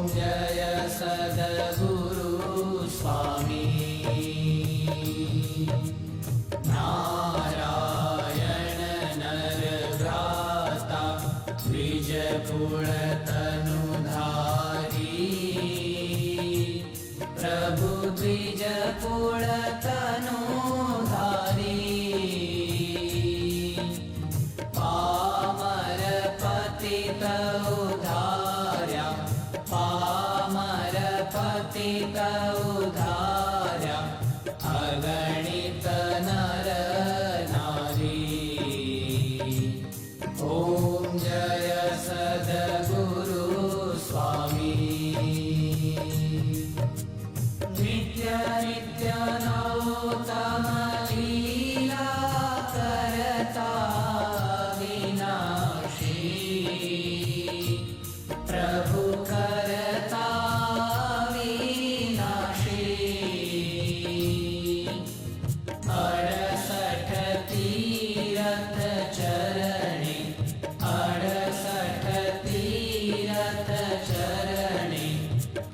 जय सद्गुरु स्वामी। नारायण नर भ्राता द्विज कुल तनुधारी। प्रभु द्विज कुल तनुधारी। पामर पतित उद्धार्या। पामर पतित उद्धार्या। अगणित नर नारी। ॐ जय सद्गुरु स्वामी। नित्य नित्य नौतम लीला करता विनाशी। प्रभु करता विनाशी। 68 तीरथ चरणे। 68 तीरथ चरणे।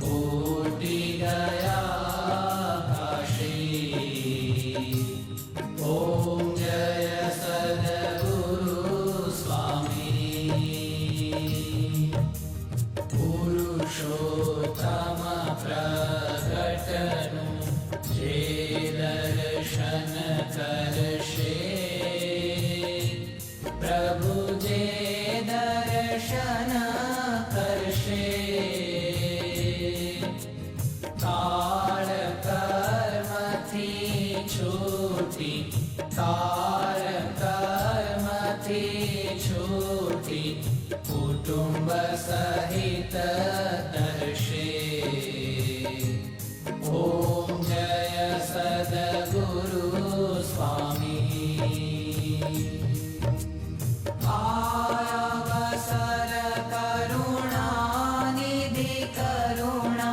कोटि गया काशी। ॐ जय सद्गुरु स्वामी। पुरुषोत्तम प्रगटनु जे दर्शन करशे। प्रभु जे दर्शन करशे। काल कर्म थी छूटी। काल कर्म थी छूटी। कुटुंब सहित दर्शे। ॐ जय सद्गुरु स्वामी। आया बसर करुणा निधि करुणा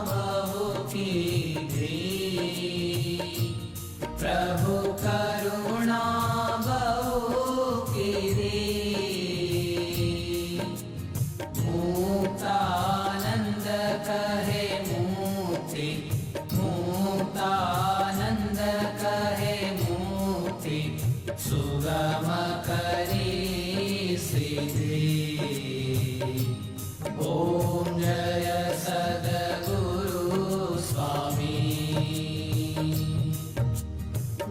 बहु कीधी। प्रभु करुणा बहु कीधी। मुक्तानंद कहे मुक्ति। मुक्तानंद कहे मुक्ति। सुगम करी सिद्धि। ॐ जय सद्गुरु स्वामी।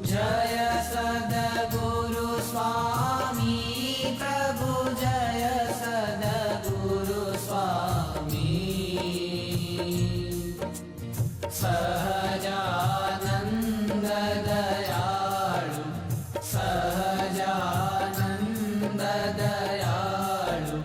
जय सद्गुरु स्वामी। प्रभु जय सद्गुरु स्वामी। सहजानंद दयालु। सहजानंद दयालु।